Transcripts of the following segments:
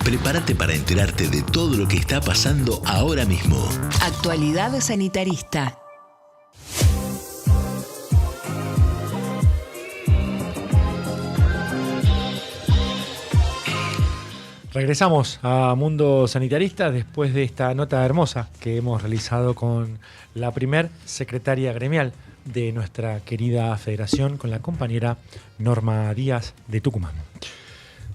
Prepárate para enterarte de todo lo que está pasando ahora mismo. Actualidad sanitarista. Regresamos a Mundo Sanitarista después de esta nota hermosa que hemos realizado con la primer secretaria gremial de nuestra querida federación, con la compañera Norma Díaz de Tucumán.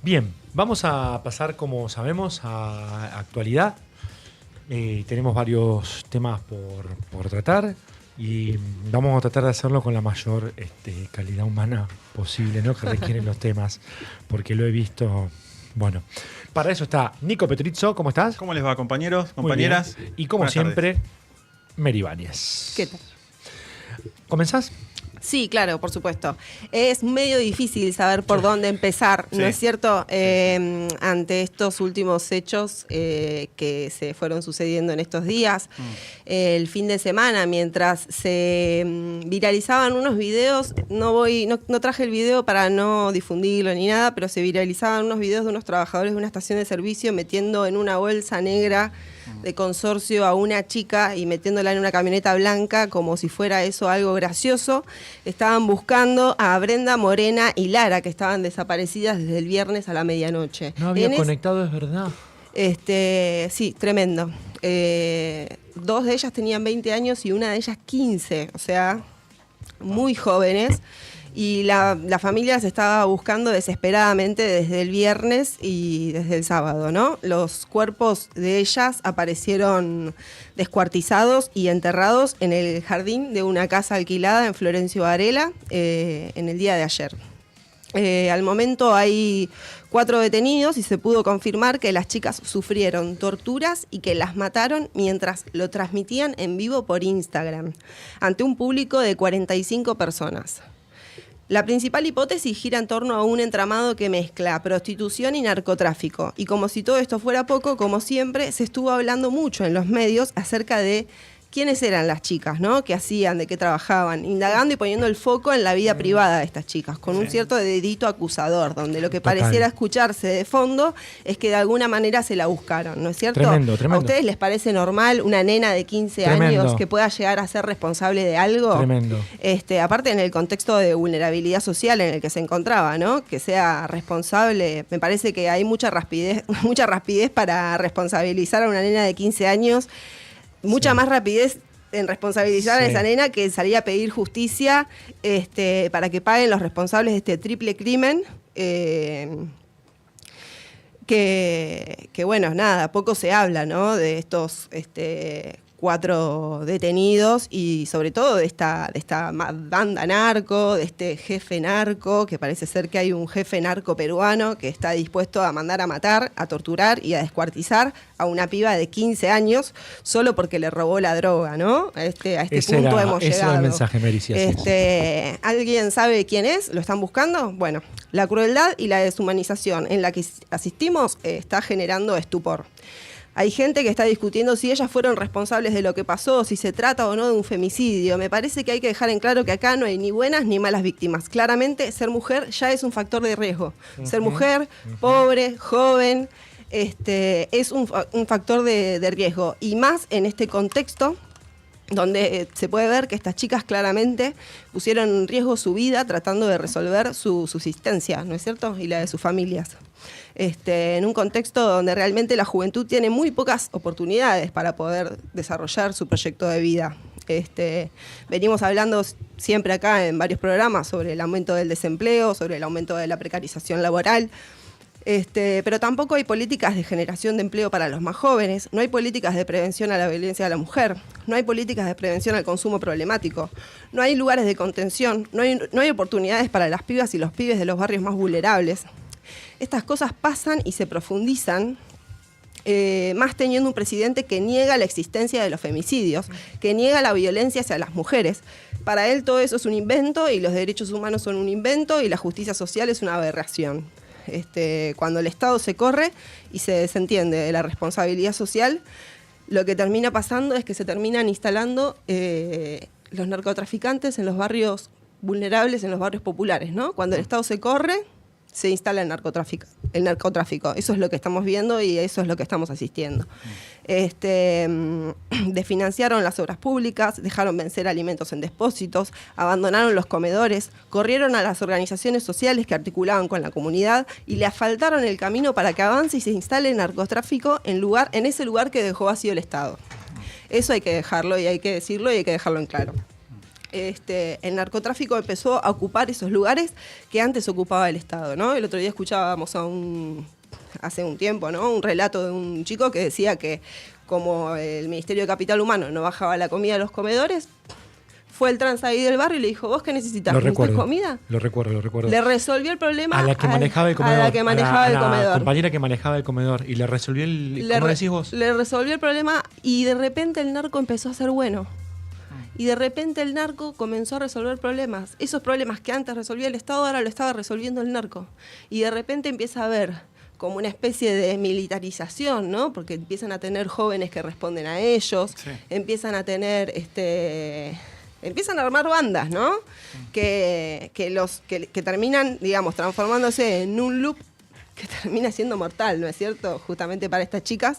Bien, vamos a pasar, como sabemos, a actualidad. Tenemos varios temas por tratar y vamos a tratar de hacerlo con la mayor calidad humana posible, ¿no?, que requieren los temas, porque lo he visto. Bueno, para eso está Nico Petrizzo. ¿Cómo estás? ¿Cómo les va, compañeros, compañeras? Y como siempre, Mary Báñez. ¿Qué tal? ¿Comenzás? Sí, claro, por supuesto. Es medio difícil saber por dónde empezar, ¿no es cierto? Ante estos últimos hechos que se fueron sucediendo en estos días. El fin de semana, mientras se viralizaban unos videos, no traje el video para no difundirlo ni nada, pero se viralizaban unos videos de unos trabajadores de una estación de servicio metiendo en una bolsa negra de consorcio a una chica y metiéndola en una camioneta blanca como si fuera eso algo gracioso. Estaban buscando a Brenda, Morena y Lara, que estaban desaparecidas desde el viernes a la medianoche. No había conectado, es verdad. Sí, tremendo. Dos de ellas tenían 20 años y una de ellas 15, o sea, muy jóvenes. Y la familia se estaba buscando desesperadamente desde el viernes y desde el sábado, ¿no? Los cuerpos de ellas aparecieron descuartizados y enterrados en el jardín de una casa alquilada en Florencio Varela en el día de ayer. Al momento hay 4 detenidos y se pudo confirmar que las chicas sufrieron torturas y que las mataron mientras lo transmitían en vivo por Instagram, ante un público de 45 personas. La principal hipótesis gira en torno a un entramado que mezcla prostitución y narcotráfico. Y como si todo esto fuera poco, como siempre, se estuvo hablando mucho en los medios acerca de quiénes eran las chicas, ¿no? ¿Qué hacían? ¿De qué trabajaban? Indagando y poniendo el foco en la vida privada de estas chicas, con un cierto dedito acusador, donde lo que pareciera escucharse de fondo es que de alguna manera se la buscaron, ¿no es cierto? Tremendo. ¿A ustedes les parece normal una nena de 15 años que pueda llegar a ser responsable de algo? Tremendo. Aparte en el contexto de vulnerabilidad social en el que se encontraba, ¿no? Que sea responsable, me parece que hay mucha rapidez para responsabilizar a una nena de 15 años. Mucha más rapidez en responsabilizar a esa nena que salir a pedir justicia para que paguen los responsables de este triple crimen. Que bueno, nada, poco se habla, ¿no? De estos 4 detenidos y sobre todo de esta banda narco, de este jefe narco, que parece ser que hay un jefe narco peruano que está dispuesto a mandar a matar, a torturar y a descuartizar a una piba de 15 años solo porque le robó la droga, ¿no? A este punto hemos llegado. Ese era el mensaje, Mary. ¿Alguien sabe quién es? ¿Lo están buscando? Bueno, la crueldad y la deshumanización en la que asistimos está generando estupor. Hay gente que está discutiendo si ellas fueron responsables de lo que pasó, si se trata o no de un femicidio. Me parece que hay que dejar en claro que acá no hay ni buenas ni malas víctimas. Claramente, ser mujer ya es un factor de riesgo. Ser mujer, pobre, joven, es un factor de riesgo. Y más en este contexto donde se puede ver que estas chicas claramente pusieron en riesgo su vida tratando de resolver su subsistencia, ¿no es cierto? Y la de sus familias. En un contexto donde realmente la juventud tiene muy pocas oportunidades para poder desarrollar su proyecto de vida. Venimos hablando siempre acá en varios programas sobre el aumento del desempleo, sobre el aumento de la precarización laboral, pero tampoco hay políticas de generación de empleo para los más jóvenes, no hay políticas de prevención a la violencia de la mujer, no hay políticas de prevención al consumo problemático, no hay lugares de contención, no hay oportunidades para las pibas y los pibes de los barrios más vulnerables. Estas cosas pasan y se profundizan, más teniendo un presidente que niega la existencia de los femicidios, que niega la violencia hacia las mujeres. Para él todo eso es un invento y los derechos humanos son un invento y la justicia social es una aberración. Cuando el Estado se corre y se desentiende de la responsabilidad social, lo que termina pasando es que se terminan instalando los narcotraficantes en los barrios vulnerables, en los barrios populares, ¿no? Cuando el Estado se corre, se instala el narcotráfico. Eso es lo que estamos viendo y eso es lo que estamos asistiendo. Desfinanciaron las obras públicas, dejaron vencer alimentos en depósitos, abandonaron los comedores, corrieron a las organizaciones sociales que articulaban con la comunidad y le asfaltaron el camino para que avance y se instale el narcotráfico en ese lugar que dejó vacío el Estado. Eso hay que dejarlo y hay que decirlo y hay que dejarlo en claro. El narcotráfico empezó a ocupar esos lugares que antes ocupaba el Estado, ¿no? El otro día escuchábamos hace un tiempo, ¿no? Un relato de un chico que decía que como el Ministerio de Capital Humano no bajaba la comida a los comedores, fue el trans ahí del barrio y le dijo, ¿vos qué necesitas? ¿Necesitas comida? Lo recuerdo. Le resolvió el problema a la que manejaba el comedor. A la compañera que manejaba el comedor. Y le resolvió ¿cómo decís vos? Le resolvió el problema y de repente el narco empezó a ser bueno. Y de repente el narco comenzó a resolver problemas. Esos problemas que antes resolvía el Estado, ahora lo estaba resolviendo el narco. Y de repente empieza a haber como una especie de militarización, ¿no? Porque empiezan a tener jóvenes que responden a ellos, sí. Empiezan a tener, empiezan a armar bandas, ¿no? Que terminan, digamos, transformándose en un loop que termina siendo mortal, ¿no es cierto? Justamente para estas chicas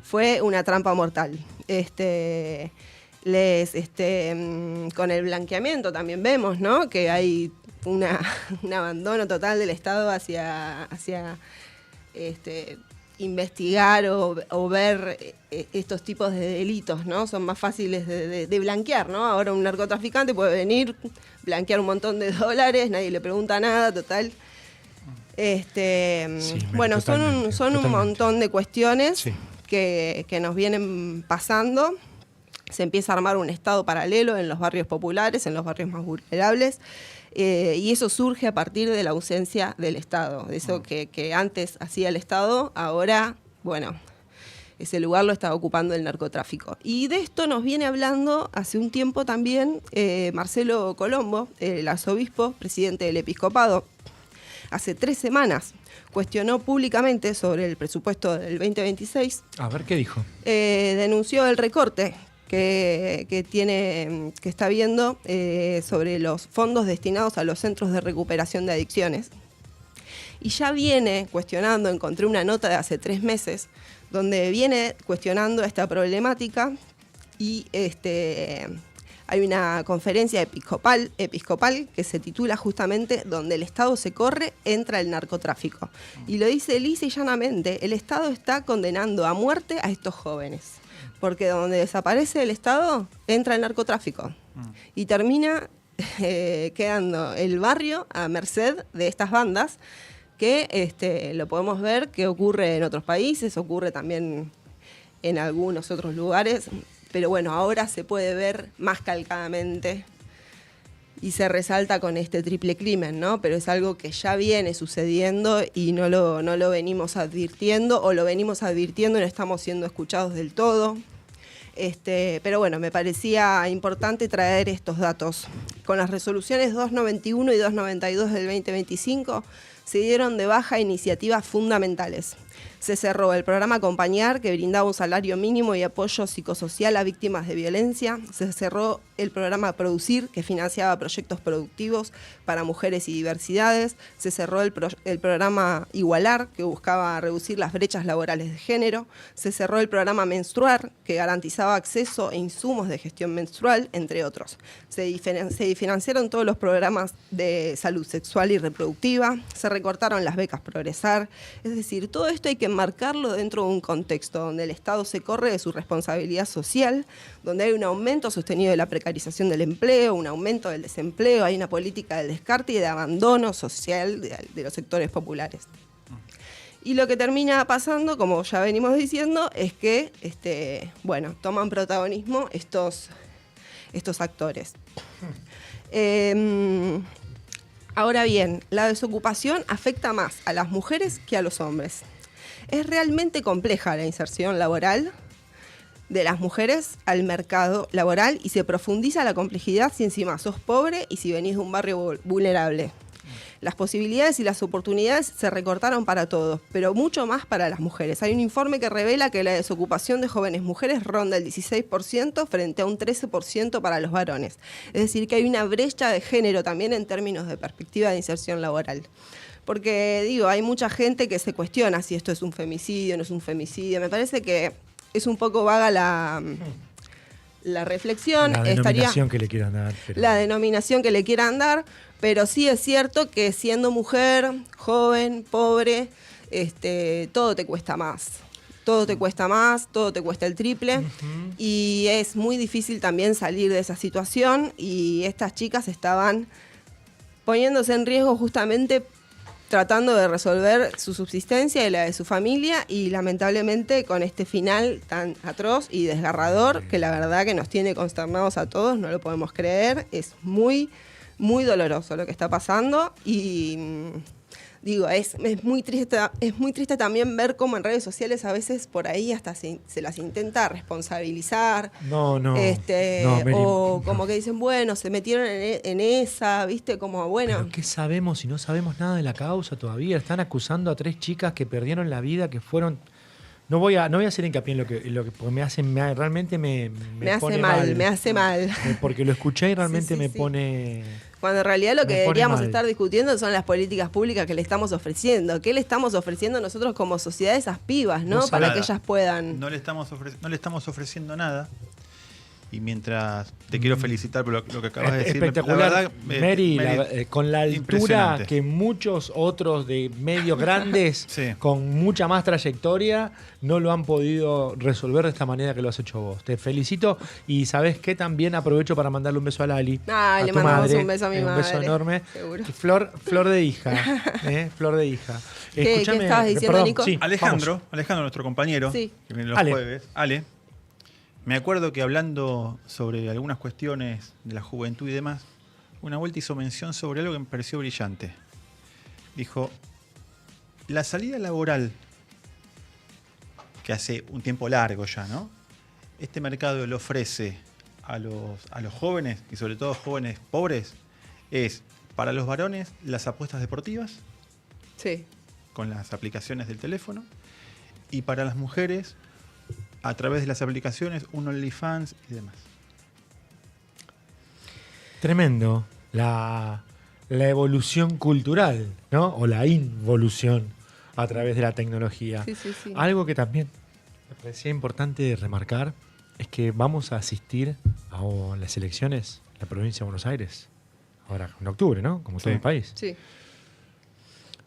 fue una trampa mortal. Con el blanqueamiento también vemos, ¿no? Que hay un abandono total del Estado hacia investigar o ver estos tipos de delitos, ¿no? Son más fáciles de blanquear, ¿no? Ahora un narcotraficante puede venir, blanquear un montón de dólares, nadie le pregunta nada, total. Bueno, son un montón de cuestiones sí. que nos vienen pasando. Se empieza a armar un Estado paralelo en los barrios populares, en los barrios más vulnerables, y eso surge a partir de la ausencia del Estado. Eso que antes hacía el Estado, ahora, bueno, ese lugar lo está ocupando el narcotráfico. Y de esto nos viene hablando hace un tiempo también Marcelo Colombo, el arzobispo, presidente del episcopado. Hace 3 semanas cuestionó públicamente sobre el presupuesto del 2026. A ver, ¿qué dijo? Denunció el recorte que está viendo sobre los fondos destinados a los centros de recuperación de adicciones. Y ya viene cuestionando, encontré una nota de hace 3 meses, donde viene cuestionando esta problemática y hay una conferencia episcopal que se titula justamente Donde el Estado se corre, entra el narcotráfico. Y lo dice lisa y llanamente, el Estado está condenando a muerte a estos jóvenes. Porque donde desaparece el Estado, entra el narcotráfico. Y termina quedando el barrio a merced de estas bandas que lo podemos ver que ocurre en otros países, ocurre también en algunos otros lugares, pero bueno, ahora se puede ver más calcadamente y se resalta con este triple crimen, ¿no? Pero es algo que ya viene sucediendo y no lo venimos advirtiendo, o lo venimos advirtiendo y no estamos siendo escuchados del todo. Pero bueno, me parecía importante traer estos datos. Con las resoluciones 291 y 292 del 2025 se dieron de baja iniciativas fundamentales. Se cerró el programa Acompañar, que brindaba un salario mínimo y apoyo psicosocial a víctimas de violencia. Se cerró el programa Producir, que financiaba proyectos productivos para mujeres y diversidades. Se cerró el programa Igualar, que buscaba reducir las brechas laborales de género. Se cerró el programa Menstruar, que garantizaba acceso e insumos de gestión menstrual, entre otros. Se diferenciaron todos los programas de salud sexual y reproductiva. Se recortaron las becas Progresar. Es decir, todo esto hay que enmarcarlo dentro de un contexto donde el Estado se corre de su responsabilidad social, donde hay un aumento sostenido de la precarización del empleo, un aumento del desempleo, hay una política del descarte y de abandono social de los sectores populares. Y lo que termina pasando, como ya venimos diciendo, es que toman protagonismo estos actores. Ahora bien, la desocupación afecta más a las mujeres que a los hombres. Es realmente compleja la inserción laboral de las mujeres al mercado laboral y se profundiza la complejidad si encima sos pobre y si venís de un barrio vulnerable. Las posibilidades y las oportunidades se recortaron para todos, pero mucho más para las mujeres. Hay un informe que revela que la desocupación de jóvenes mujeres ronda el 16% frente a un 13% para los varones. Es decir, que hay una brecha de género también en términos de perspectiva de inserción laboral. Porque, digo, hay mucha gente que se cuestiona si esto es un femicidio, no es un femicidio. Me parece que es un poco vaga la reflexión. La denominación que le quieran dar. La denominación que le quieran dar, pero sí es cierto que siendo mujer, joven, pobre, todo te cuesta más. Todo te cuesta más, todo te cuesta el triple. Y es muy difícil también salir de esa situación. Y estas chicas estaban poniéndose en riesgo justamente tratando de resolver su subsistencia y la de su familia, y lamentablemente con este final tan atroz y desgarrador, que la verdad que nos tiene consternados a todos, no lo podemos creer. Es muy, muy doloroso lo que está pasando, y digo, es muy triste también ver cómo en redes sociales a veces por ahí hasta se las intenta responsabilizar. No, o como que dicen, bueno, se metieron en esa, ¿viste? Como, bueno. ¿Pero qué sabemos si no sabemos nada de la causa todavía? Están acusando a 3 chicas que perdieron la vida, que fueron... No voy a hacer hincapié en lo que porque realmente me pone mal. Me hace mal. Porque lo escuché y realmente Sí. pone... Cuando en realidad lo que me pone deberíamos mal. estar discutiendo son las políticas públicas que le estamos ofreciendo. ¿Qué le estamos ofreciendo nosotros como sociedad a esas pibas, no? No Para nada. que ellas puedan... No le estamos ofreciendo nada. Y mientras te quiero felicitar por lo que acabas de decir. Espectacular, la verdad, Mary, con la altura impresionante. que muchos otros de medios grandes Sí. con mucha más trayectoria no lo han podido resolver de esta manera que lo has hecho vos. Te felicito, y ¿sabés qué? También aprovecho para mandarle un beso a Lali. Ah, a le tu mandamos madre. un beso a mi Un beso madre, enorme. seguro. Flor de hija. Flor de hija. ¿Qué estabas diciendo, Nico? sí, Alejandro, nuestro compañero, Sí. que viene los Ale. jueves, Ale, me acuerdo que hablando sobre algunas cuestiones de la juventud y demás, una vuelta hizo mención sobre algo que me pareció brillante. Dijo, la salida laboral, que hace un tiempo largo ya, ¿no? Este mercado le ofrece a los jóvenes, y sobre todo jóvenes pobres, es para los varones las apuestas deportivas, Sí. con las aplicaciones del teléfono, y para las mujeres a través de las aplicaciones un OnlyFans y demás. Tremendo la evolución cultural, ¿no? O la involución a través de la tecnología. Sí, sí, sí. Algo que también me parecía importante remarcar es que vamos a asistir a las elecciones en la provincia de Buenos Aires, ahora en octubre, ¿no? Como todo Sí. el país. Sí.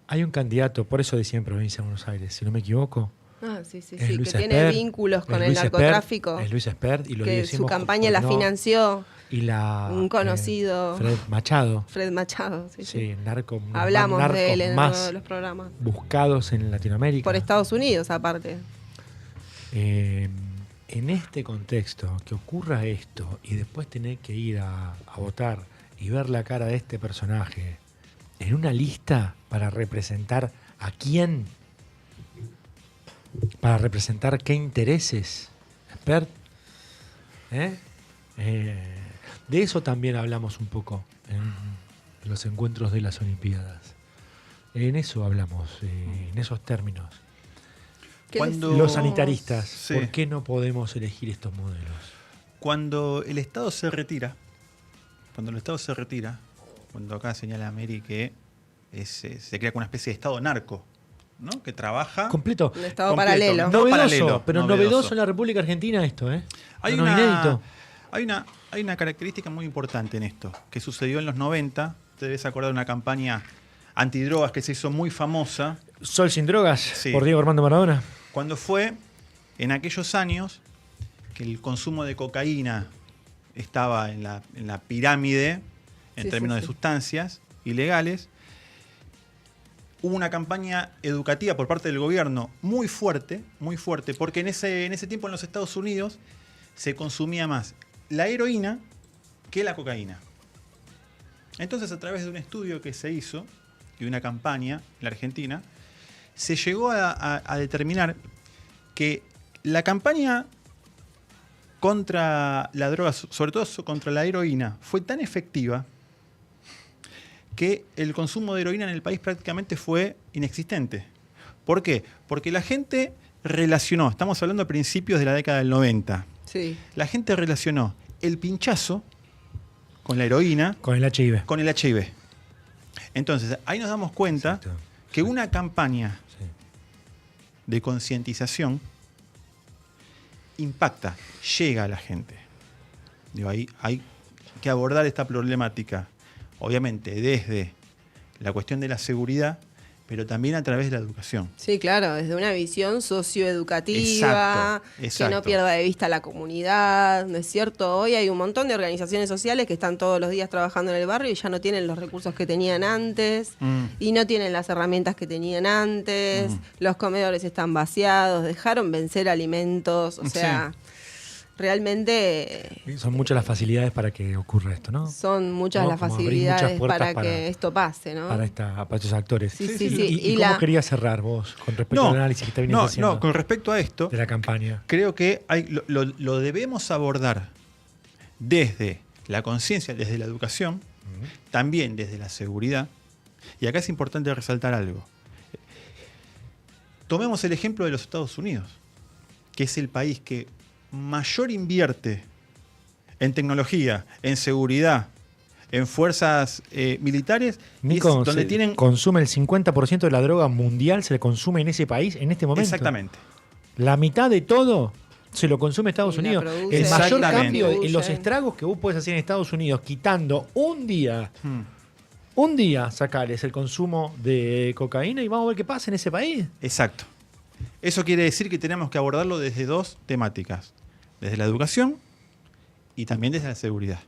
Hay un candidato, por eso decía en provincia de Buenos Aires, si no me equivoco, Ah, sí, sí, es sí. Luis Que tiene Espert, vínculos con es el Luis Espert, narcotráfico. es Luis Espert, y lo Que decimos su campaña la no, financió y un conocido, Fred Machado. Fred Machado. Sí, Sí, sí. el narco, uno los Hablamos narcos de él en uno más de los programas. buscados en Latinoamérica. Por Estados Unidos, aparte. En este contexto, que ocurra esto y después tener que ir a votar y ver la cara de este personaje en una lista para representar a quién, para representar qué intereses, Espert, de eso también hablamos un poco en los encuentros de las Olimpiadas. En eso hablamos, en esos términos. ¿Qué Cuando- les- Los sanitaristas, Sí. ¿por qué no podemos elegir estos modelos? Cuando el Estado se retira, cuando acá señala Mary que se crea como una especie de Estado narco, ¿no? Que trabaja... Completo. Un estado Completo, paralelo. ¿no? Novedoso, paralelo, pero novedoso. novedoso en la República Argentina esto, ¿eh? Hay No, inédito. hay una característica muy importante en esto, que sucedió en los 90. Te debes acordar de una campaña antidrogas que se hizo muy famosa, Sol sin drogas, Sí. por Diego Armando Maradona. cuando fue en aquellos años que el consumo de cocaína estaba en la pirámide en Sí, términos sí, de sí. sustancias ilegales. Hubo una campaña educativa por parte del gobierno muy fuerte, porque en ese tiempo en los Estados Unidos se consumía más la heroína que la cocaína. Entonces, a través de un estudio que se hizo y una campaña en la Argentina, se llegó a determinar que la campaña contra la droga, sobre todo contra la heroína, fue tan efectiva que el consumo de heroína en el país prácticamente fue inexistente. ¿Por qué? Porque la gente relacionó, estamos hablando a principios de la década del 90, Sí. la gente relacionó el pinchazo con la heroína, Con el HIV. con el HIV. Entonces, ahí nos damos cuenta Exacto. que una campaña Sí. de concientización impacta, llega a la gente. Digo, hay que abordar esta problemática, obviamente, desde la cuestión de la seguridad, pero también a través de la educación. Sí, claro, desde una visión socioeducativa, Exacto, que exacto. no pierda de vista la comunidad, ¿no es cierto? Hoy hay un montón de organizaciones sociales que están todos los días trabajando en el barrio y ya no tienen los recursos que tenían antes y no tienen las herramientas que tenían antes, los comedores están vaciados, dejaron vencer alimentos, o sea, realmente Son muchas las facilidades para que ocurra esto, ¿no? son muchas ¿No? las Como abrir muchas facilidades puertas para que esto pase, ¿no? para estos actores. Sí, ¿Y Y cómo la- querías cerrar vos con respecto al análisis que te vienes haciendo no, con respecto a esto, de la campaña? creo que lo debemos abordar desde la conciencia, desde la educación, también desde la seguridad. Y acá es importante resaltar algo. Tomemos el ejemplo de los Estados Unidos, que es el país que mayor invierte en tecnología, en seguridad, en fuerzas militares, y es Nico, donde tienen... consume el 50% de la droga mundial, se le consume en ese país en este momento. Exactamente. La mitad de todo se lo consume Estados Y la Unidos. produce, El mayor Exactamente. cambio en los Distribuyen. estragos que vos podés hacer en Estados Unidos, quitando un día sacarles el consumo de cocaína y vamos a ver qué pasa en ese país. Exacto. Eso quiere decir que tenemos que abordarlo desde dos temáticas. Desde la educación y también desde la seguridad.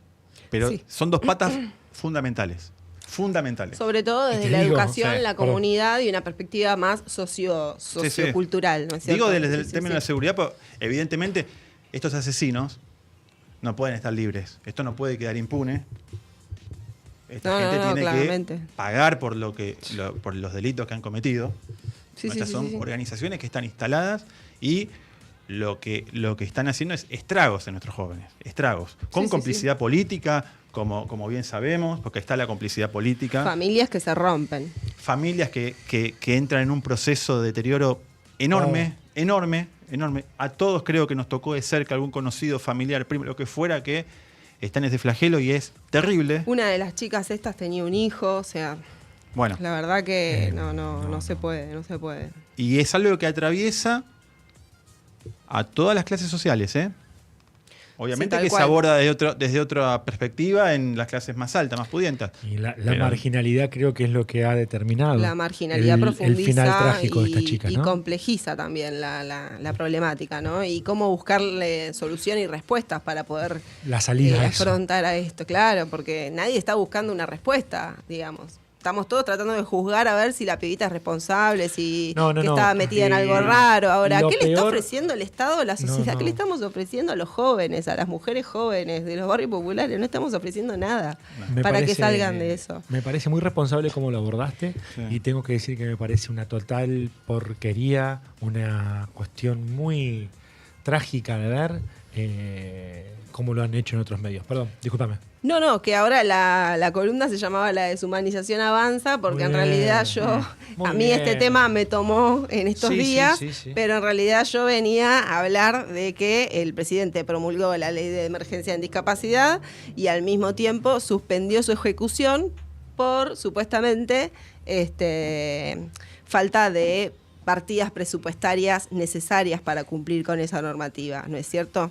Pero Sí. son dos patas fundamentales. Fundamentales. Sobre todo Y desde te la digo, educación, sí, la perdón. comunidad y una perspectiva más sociocultural, ¿no es cierto? Digo desde el Sí, sí, término de la sí. seguridad, pero evidentemente estos asesinos no pueden estar libres. Esto no puede quedar impune. Esta gente tiene claramente. que pagar por por los delitos que han cometido. Sí, sí, Estas sí, son sí. organizaciones que están instaladas y lo que están haciendo es estragos en nuestros jóvenes. Estragos. Con Sí, sí, complicidad política, como bien sabemos, porque está la complicidad política. Familias que se rompen. Familias que entran en un proceso de deterioro enorme, enorme. A todos creo que nos tocó de cerca algún conocido, familiar, primo, lo que fuera, que está en ese flagelo y es terrible. Una de las chicas estas tenía un hijo, o sea, Bueno, la verdad que no se puede, no se puede. y es algo que atraviesa a todas las clases sociales, ¿eh? Obviamente tal que cual. se aborda desde otra perspectiva en las clases más altas, más pudientas. Y la Pero- marginalidad creo que es lo que ha determinado La marginalidad el profundiza final trágico de esta chica, y ¿no? complejiza también la problemática, ¿no? Y cómo buscarle solución y respuestas para poder La salida a eso. afrontar a esto, claro, porque nadie está buscando una respuesta, digamos. Estamos todos tratando de juzgar a ver si la pibita es responsable, si No, que no. estaba metida en algo raro. Ahora, Lo ¿qué le está peor- ofreciendo el Estado a la sociedad? No. ¿Qué le estamos ofreciendo a los jóvenes, a las mujeres jóvenes de los barrios populares? No estamos ofreciendo nada Me para que parece- salgan de eso. Me parece muy responsable cómo lo abordaste Sí. y tengo que decir que me parece una total porquería, una cuestión muy trágica de ver cómo lo han hecho en otros medios. Perdón, discúlpame. No, que ahora la columna se llamaba La deshumanización avanza, porque Muy en bien. realidad yo, Muy a mí bien. este tema me tomó en estos Sí, sí, días, sí. pero en realidad yo venía a hablar de que el presidente promulgó la ley de emergencia en discapacidad y al mismo tiempo suspendió su ejecución por supuestamente falta de partidas presupuestarias necesarias para cumplir con esa normativa, ¿no es cierto?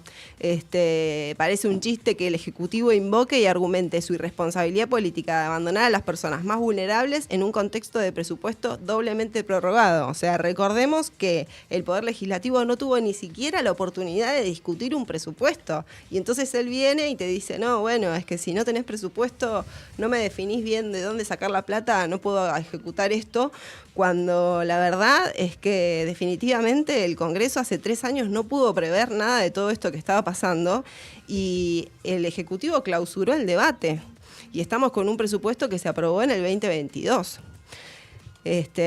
Parece un chiste que el Ejecutivo invoque y argumente su irresponsabilidad política de abandonar a las personas más vulnerables en un contexto de presupuesto doblemente prorrogado. O sea, recordemos que el Poder Legislativo no tuvo ni siquiera la oportunidad de discutir un presupuesto. Y entonces él viene y te dice, no, bueno, es que si no tenés presupuesto, no me definís bien de dónde sacar la plata, no puedo ejecutar esto, cuando la verdad es que definitivamente el Congreso hace 3 años no pudo prever nada de todo esto que estaba pasando y el Ejecutivo clausuró el debate y estamos con un presupuesto que se aprobó en el 2022.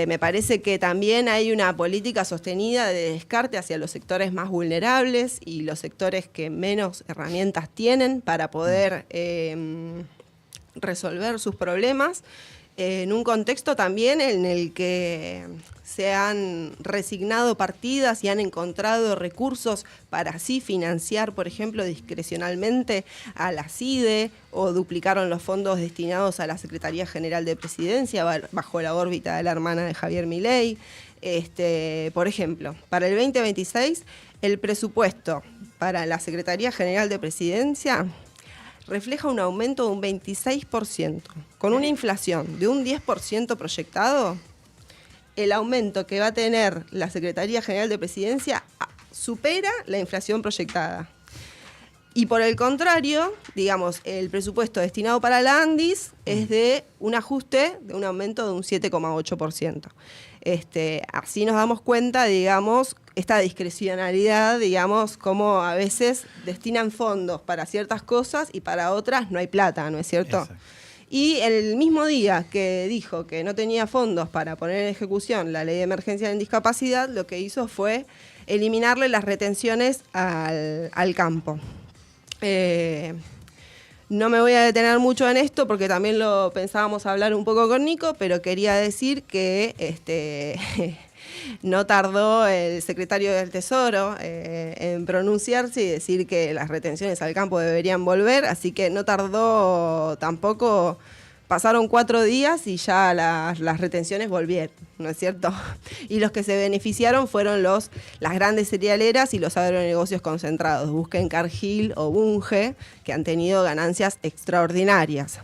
Me parece que también hay una política sostenida de descarte hacia los sectores más vulnerables y los sectores que menos herramientas tienen para poder resolver sus problemas, en un contexto también en el que se han resignado partidas y han encontrado recursos para así financiar, por ejemplo, discrecionalmente a la CIDE, o duplicaron los fondos destinados a la Secretaría General de Presidencia bajo la órbita de la hermana de Javier Milei. Por ejemplo, para el 2026, el presupuesto para la Secretaría General de Presidencia refleja un aumento de un 26%. Con una inflación de un 10% proyectado, el aumento que va a tener la Secretaría General de Presidencia supera la inflación proyectada. Y por el contrario, digamos, el presupuesto destinado para la ANDIS es de un ajuste de un aumento de un 7,8%. Así nos damos cuenta, digamos, esta discrecionalidad, digamos, como a veces destinan fondos para ciertas cosas y para otras no hay plata, ¿no es cierto? Exacto. Y el mismo día que dijo que no tenía fondos para poner en ejecución la ley de emergencia en discapacidad, lo que hizo fue eliminarle las retenciones al campo. No me voy a detener mucho en esto porque también lo pensábamos hablar un poco con Nico, pero quería decir que no tardó el secretario del Tesoro en pronunciarse y decir que las retenciones al campo deberían volver, así que no tardó tampoco. Pasaron 4 días y ya las retenciones volvieron, ¿no es cierto? Y los que se beneficiaron fueron las grandes cerealeras y los agronegocios concentrados, Busquen, Cargill o Bunge, que han tenido ganancias extraordinarias.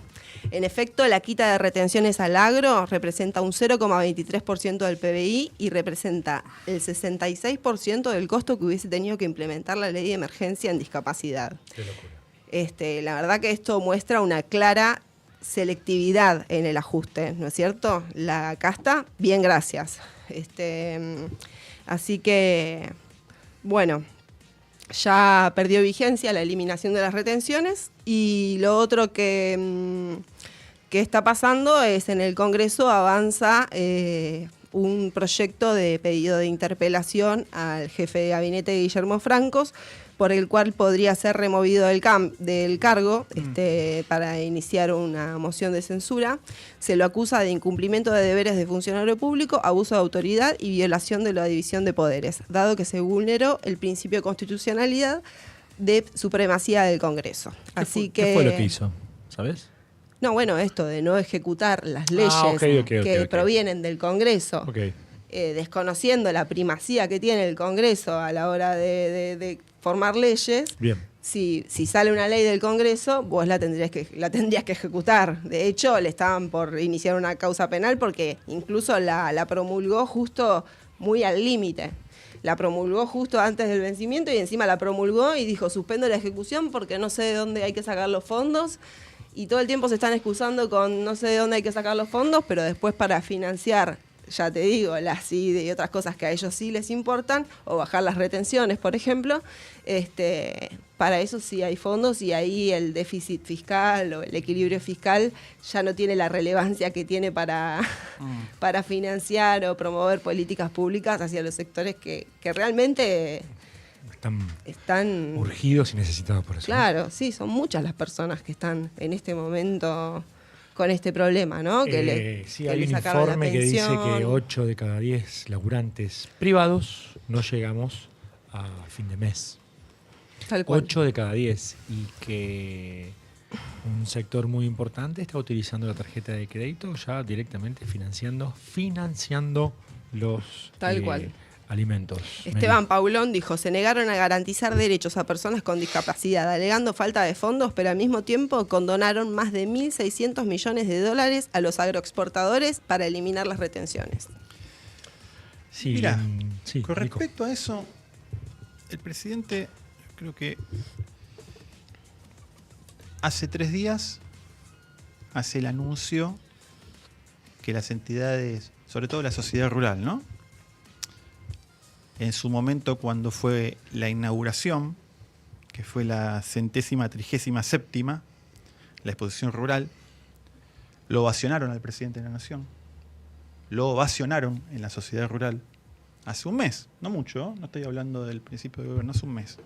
En efecto, la quita de retenciones al agro representa un 0,23% del PBI y representa el 66% del costo que hubiese tenido que implementar la ley de emergencia en discapacidad. Qué locura. La verdad que esto muestra una clara selectividad en el ajuste, ¿no es cierto? La casta, bien, gracias. Así que, bueno, ya perdió vigencia la eliminación de las retenciones y lo otro que está pasando es en el Congreso avanza un proyecto de pedido de interpelación al jefe de gabinete Guillermo Francos, por el cual podría ser removido del cargo para iniciar una moción de censura. Se lo acusa de incumplimiento de deberes de funcionario público, abuso de autoridad y violación de la división de poderes, dado que se vulneró el principio de constitucionalidad de supremacía del Congreso. ¿Qué fue lo que hizo? ¿Sabes? No, bueno, esto de no ejecutar las leyes que provienen del Congreso, desconociendo la primacía que tiene el Congreso a la hora de formar leyes. Bien. Si sale una ley del Congreso, vos la tendrías que ejecutar. De hecho, le estaban por iniciar una causa penal porque incluso la promulgó justo muy al límite. La promulgó justo antes del vencimiento y encima la promulgó y dijo, suspendo la ejecución porque no sé de dónde hay que sacar los fondos. Y todo el tiempo se están excusando con no sé de dónde hay que sacar los fondos, pero después para financiar, ya te digo, la CIDE y otras cosas que a ellos sí les importan, o bajar las retenciones, por ejemplo, para eso sí hay fondos y ahí el déficit fiscal o el equilibrio fiscal ya no tiene la relevancia que tiene para financiar o promover políticas públicas hacia los sectores que realmente están urgidos y necesitados por eso. Claro, sí, son muchas las personas que están en este momento con este problema, ¿no? Sí, hay un informe que dice que 8 de cada 10 laburantes privados no llegamos a fin de mes. Tal cual. 8 de cada 10. Y que un sector muy importante está utilizando la tarjeta de crédito ya directamente financiando los Tal cual. alimentos. Esteban Paulón dijo, se negaron a garantizar derechos a personas con discapacidad, alegando falta de fondos, pero al mismo tiempo condonaron más de 1.600 millones de dólares a los agroexportadores para eliminar las retenciones. Sí, Mira, sí, con Nico. respecto a eso, el presidente, creo que hace 3 días hace el anuncio que las entidades, sobre todo la sociedad rural, ¿no? En su momento, cuando fue la inauguración, que fue la 137ª, la exposición rural, lo ovacionaron al presidente de la Nación, lo ovacionaron en la sociedad rural hace un mes, no mucho, no estoy hablando del principio de gobierno, hace un mes.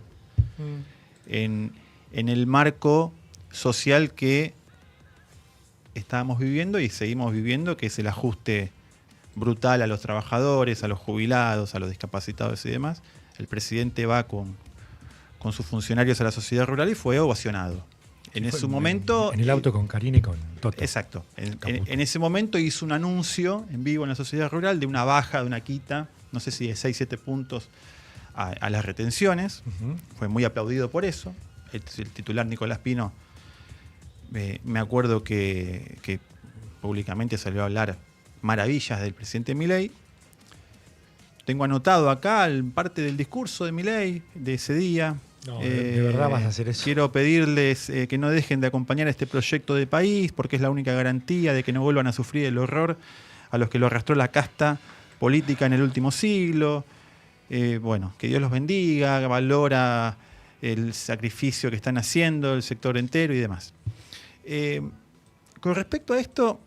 En el marco social que estábamos viviendo y seguimos viviendo, que es el ajuste brutal a los trabajadores, a los jubilados, a los discapacitados y demás, el presidente va con sus funcionarios a la sociedad rural y fue ovacionado. En ese momento... En el auto con Karine y con Toto. Exacto. En ese momento hizo un anuncio en vivo en la sociedad rural de una baja, de una quita, no sé si de 6-7 puntos a las retenciones. Ujú. Fue muy aplaudido por eso. El titular Nicolás Pino, me acuerdo que públicamente salió a hablar maravillas del presidente Milei. Tengo anotado acá parte del discurso de Milei de ese día. No, de verdad vas a hacer eso. Quiero pedirles que no dejen de acompañar a este proyecto de país porque es la única garantía de que no vuelvan a sufrir el horror a los que lo arrastró la casta política en el último siglo. Bueno, que Dios los bendiga, valora el sacrificio que están haciendo el sector entero y demás. Con respecto a esto,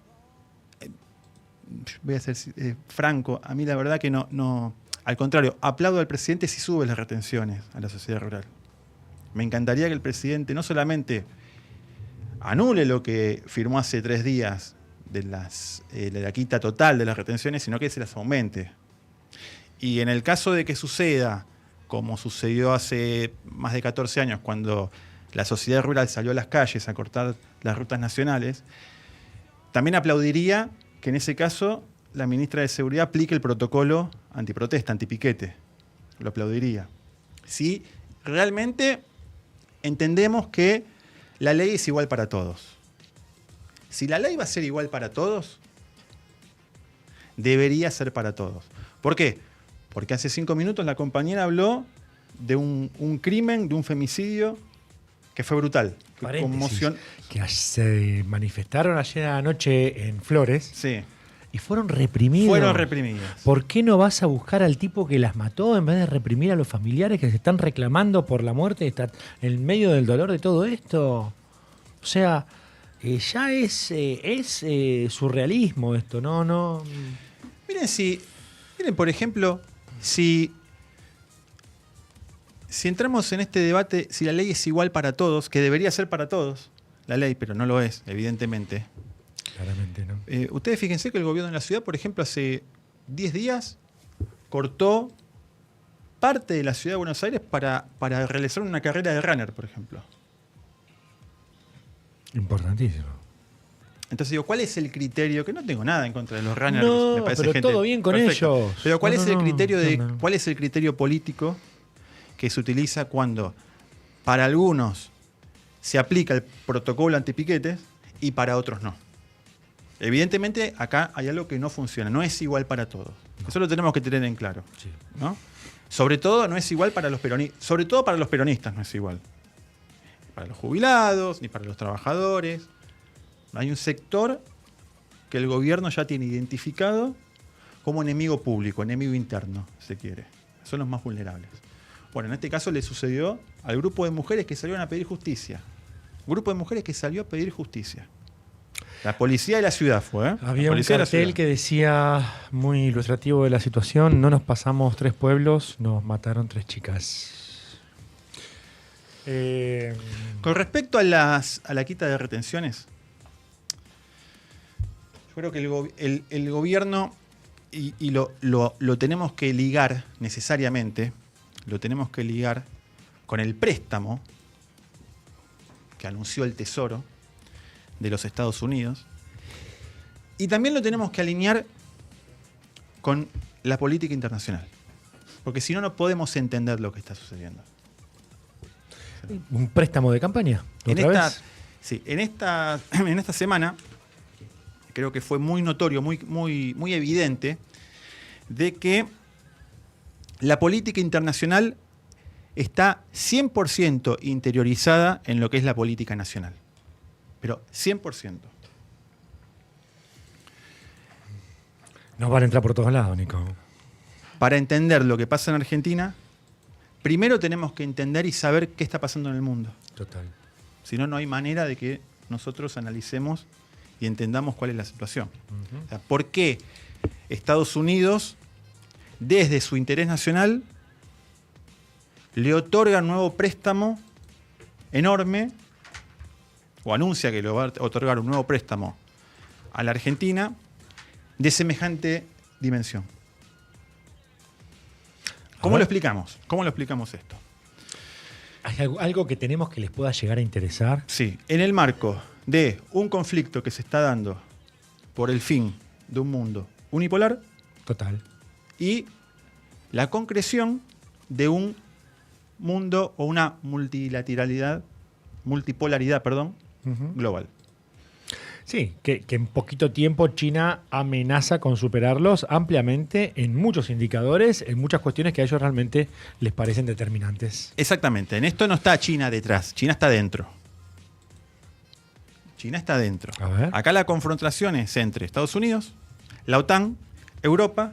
voy a ser franco, a mí la verdad que no, al contrario, aplaudo al presidente si sube las retenciones a la sociedad rural. Me encantaría que el presidente no solamente anule lo que firmó hace 3 días de la quita total de las retenciones, sino que se las aumente. Y en el caso de que suceda, como sucedió hace más de 14 años, cuando la sociedad rural salió a las calles a cortar las rutas nacionales, también aplaudiría que en ese caso la ministra de Seguridad aplique el protocolo antiprotesta, antipiquete. Lo aplaudiría. Si realmente entendemos que la ley es igual para todos. Si la ley va a ser igual para todos, debería ser para todos. ¿Por qué? Porque hace 5 minutos la compañera habló de un crimen, de un femicidio que fue brutal. Que se manifestaron ayer anoche en Flores. Sí. Y fueron reprimidos. Fueron reprimidos. ¿Por qué no vas a buscar al tipo que las mató en vez de reprimir a los familiares que se están reclamando por la muerte? Está en medio del dolor de todo esto. O sea, ya es surrealismo esto, no. Miren, por ejemplo, si entramos en este debate, si la ley es igual para todos, que debería ser para todos, la ley, pero no lo es, evidentemente. Claramente, ¿no? Ustedes fíjense que el gobierno de la ciudad, por ejemplo, hace 10 días cortó parte de la ciudad de Buenos Aires para realizar una carrera de runner, por ejemplo. Importantísimo. Entonces digo, ¿cuál es el criterio? Que no tengo nada en contra de los runners. No, me parece pero gente todo bien con perfecta. ellos. Pero ¿cuál es el criterio no. cuál es el criterio político que se utiliza cuando para algunos se aplica el protocolo antipiquetes y para otros no? Evidentemente acá hay algo que no funciona, no es igual para todos. Eso lo tenemos que tener en claro. Sí. ¿No? Sobre todo no es igual para los peronistas, sobre todo para los peronistas no es igual. Para los jubilados, ni para los trabajadores. Hay un sector que el gobierno ya tiene identificado como enemigo público, enemigo interno, si se quiere. Son los más vulnerables. Bueno, en este caso le sucedió al grupo de mujeres que salieron a pedir justicia. Grupo de mujeres que salió a pedir justicia. La policía de la ciudad fue, ¿eh? Había un cartel que decía, muy ilustrativo de la situación: no nos pasamos 3 pueblos, nos mataron 3 chicas. Con respecto a la quita de retenciones, yo creo que el gobierno, y lo tenemos que ligar necesariamente, lo tenemos que ligar con el préstamo que anunció el Tesoro de los Estados Unidos, y también lo tenemos que alinear con la política internacional, porque si no, no podemos entender lo que está sucediendo. ¿Un préstamo de campaña? Sí, en esta semana creo que fue muy notorio, muy evidente, de que la política internacional está 100% interiorizada en lo que es la política nacional. Pero 100%. Nos van a entrar por todos lados, Nico. Para entender lo que pasa en Argentina, primero tenemos que entender y saber qué está pasando en el mundo. Total. Si no, no hay manera de que nosotros analicemos y entendamos cuál es la situación. Uh-huh. O sea, ¿por qué Estados Unidos, desde su interés nacional, le otorga un nuevo préstamo enorme, o anuncia que le va a otorgar un nuevo préstamo a la Argentina de semejante dimensión. ¿Cómo lo explicamos? ¿Cómo lo explicamos esto? ¿Hay algo que tenemos que les pueda llegar a interesar? Sí, en el marco de un conflicto que se está dando por el fin de un mundo unipolar Total. y la concreción de un mundo o una multipolaridad, global. Sí, que en poquito tiempo China amenaza con superarlos ampliamente en muchos indicadores, en muchas cuestiones que a ellos realmente les parecen determinantes. Exactamente, en esto no está China detrás, China está dentro. China está dentro. A ver. Acá la confrontación es entre Estados Unidos, la OTAN, Europa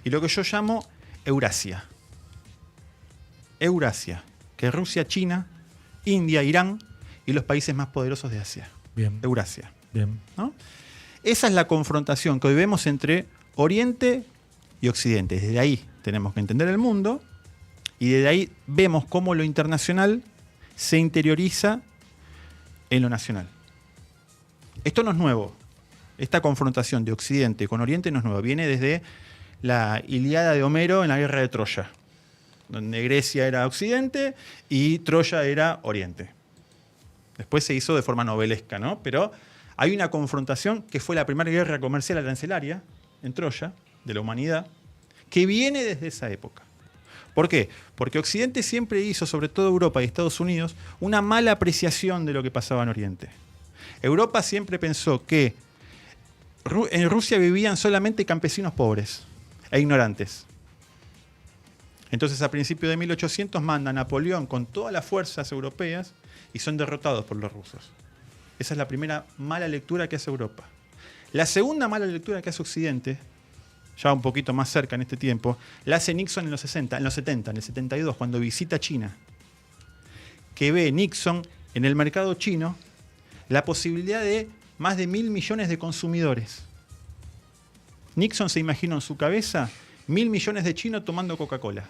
y lo que yo llamo Eurasia. Eurasia, que es Rusia, China, India, Irán y los países más poderosos de Asia. Bien, Eurasia. bien. ¿No? Esa es la confrontación que hoy vemos entre Oriente y Occidente. Desde ahí tenemos que entender el mundo y desde ahí vemos cómo lo internacional se interioriza en lo nacional. Esto no es nuevo. Esta confrontación de Occidente con Oriente no es nueva. Viene desde la Ilíada de Homero en la guerra de Troya, donde Grecia era Occidente y Troya era Oriente. Después se hizo de forma novelesca, ¿no? Pero hay una confrontación que fue la primera guerra comercial arancelaria en Troya, de la humanidad, que viene desde esa época. ¿Por qué? Porque Occidente siempre hizo, sobre todo Europa y Estados Unidos, una mala apreciación de lo que pasaba en Oriente. Europa siempre pensó que en Rusia vivían solamente campesinos pobres e ignorantes. Entonces, a principios de 1800 manda a Napoleón con todas las fuerzas europeas y son derrotados por los rusos. Esa es la primera mala lectura que hace Europa. La segunda mala lectura que hace Occidente, ya un poquito más cerca en este tiempo, la hace Nixon en los 70, en el 72, cuando visita China. Que ve Nixon en el mercado chino la posibilidad de más de 1.000 millones de consumidores. Nixon se imaginó en su cabeza 1.000 millones de chinos tomando Coca-Cola.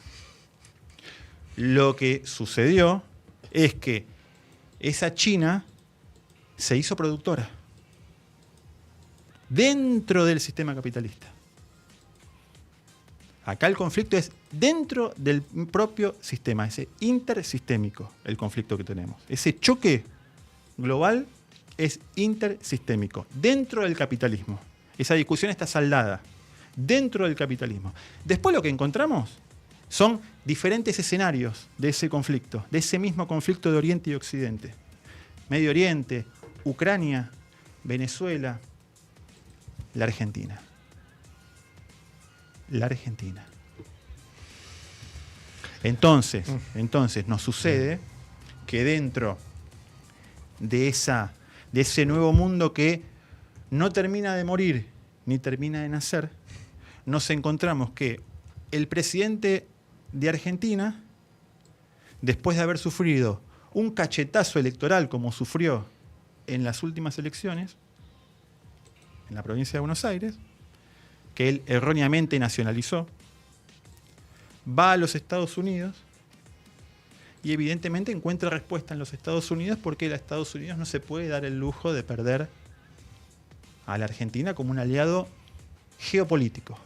Lo que sucedió es que esa China se hizo productora dentro del sistema capitalista. Acá el conflicto es dentro del propio sistema, ese intersistémico, el conflicto que tenemos. Ese choque global es intersistémico, dentro del capitalismo. Esa discusión está saldada dentro del capitalismo. Después lo que encontramos son diferentes escenarios de ese conflicto, de ese mismo conflicto de Oriente y Occidente. Medio Oriente, Ucrania, Venezuela, la Argentina. La Argentina. Entonces nos sucede que dentro de ese nuevo mundo que no termina de morir ni termina de nacer, nos encontramos que el presidente de Argentina, después de haber sufrido un cachetazo electoral como sufrió en las últimas elecciones, en la provincia de Buenos Aires, que él erróneamente nacionalizó, va a los Estados Unidos y evidentemente encuentra respuesta en los Estados Unidos porque los Estados Unidos no se puede dar el lujo de perder a la Argentina como un aliado geopolítico.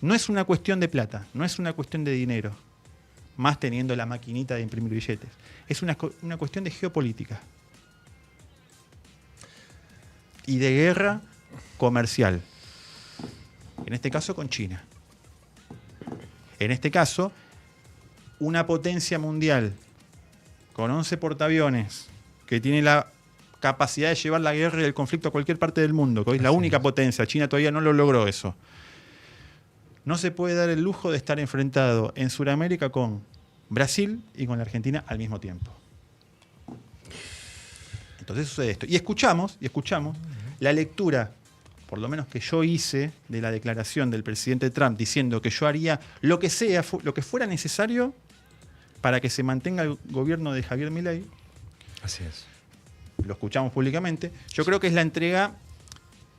No es una cuestión de plata, no es una cuestión de dinero, más teniendo la maquinita de imprimir billetes. Es una cuestión de geopolítica y de guerra comercial. En este caso con China. En este caso, una potencia mundial con 11 portaaviones que tiene la capacidad de llevar la guerra y el conflicto a cualquier parte del mundo, que hoy es la única potencia. China todavía no lo logró eso. No se puede dar el lujo de estar enfrentado en Sudamérica con Brasil y con la Argentina al mismo tiempo. Entonces sucede esto. Y escuchamos la lectura, por lo menos que yo hice, de la declaración del presidente Trump diciendo que yo haría lo que sea, lo que fuera necesario para que se mantenga el gobierno de Javier Milei. Así es. Lo escuchamos públicamente. Yo creo que es la entrega,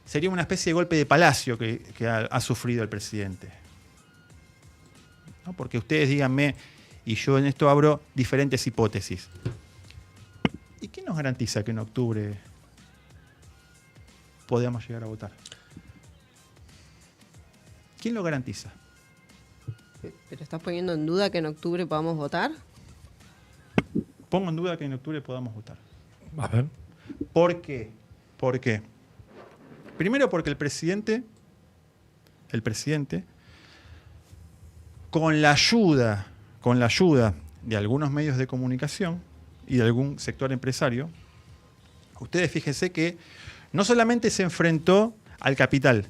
sería una especie de golpe de palacio que ha sufrido el presidente. ¿No? Porque ustedes díganme, y yo en esto abro diferentes hipótesis. ¿Y qué nos garantiza que en octubre podamos llegar a votar? ¿Quién lo garantiza? ¿Pero estás poniendo en duda que en octubre podamos votar? Pongo en duda que en octubre podamos votar. A ver. ¿Por qué? ¿Por qué? Primero porque el presidente, con la ayuda de algunos medios de comunicación y de algún sector empresario, ustedes fíjense que no solamente se enfrentó al capital,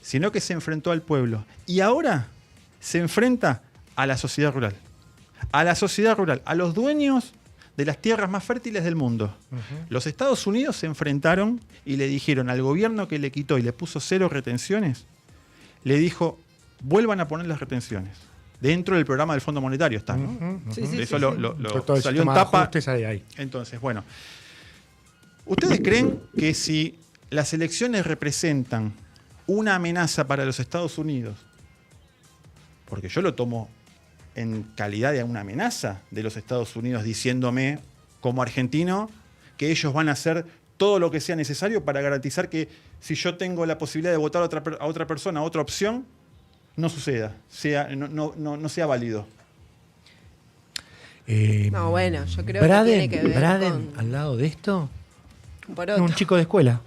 sino que se enfrentó al pueblo. Y ahora se enfrenta a la sociedad rural. A la sociedad rural, a los dueños de las tierras más fértiles del mundo. Los Estados Unidos se enfrentaron y le dijeron al gobierno que le quitó y le puso 0 retenciones, le dijo, vuelvan a poner las retenciones. Dentro del programa del Fondo Monetario está, ¿no? Eso lo salió en tapa. Ahí. Entonces, bueno. ¿Ustedes creen que si las elecciones representan una amenaza para los Estados Unidos, porque yo lo tomo en calidad de una amenaza de los Estados Unidos diciéndome, como argentino, que ellos van a hacer todo lo que sea necesario para garantizar que si yo tengo la posibilidad de votar a otra persona, a otra opción, no suceda, no sea válido? No, bueno, yo creo que tiene que ver Braden, con... al lado de esto, Por otro. un chico de escuela.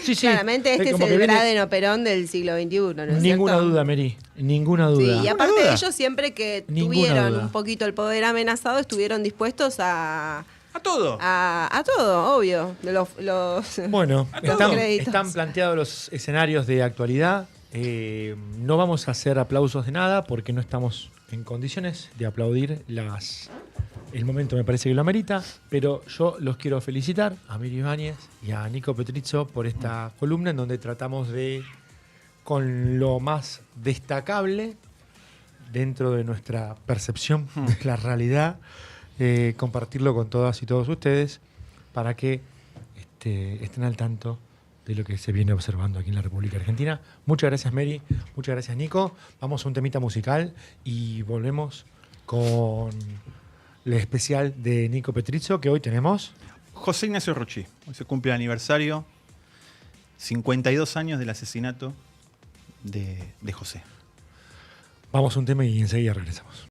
Sí, sí. Claramente este es como el que viene- Braden o Perón del siglo XXI, ¿no es Ninguna cierto? duda, Mary. Ninguna duda. Sí, y aparte duda. ellos siempre que Ninguna tuvieron duda. un poquito el poder amenazado, estuvieron dispuestos a todo. todo, obvio. Bueno, todos créditos. están planteados los escenarios de actualidad. No vamos a hacer aplausos de nada porque no estamos en condiciones de aplaudir el momento me parece que lo amerita, pero yo los quiero felicitar a Miri Ibáñez y a Nico Petrizzo por esta columna en donde tratamos de, con lo más destacable dentro de nuestra percepción de la realidad, compartirlo con todas y todos ustedes para que estén al tanto de lo que se viene observando aquí en la República Argentina. Muchas gracias, Mary. Muchas gracias, Nico. Vamos a un temita musical y volvemos con el especial de Nico Petrizzo que hoy tenemos. José Ignacio Rochi. Hoy se cumple el aniversario, 52 años del asesinato de José. Vamos a un tema y enseguida regresamos.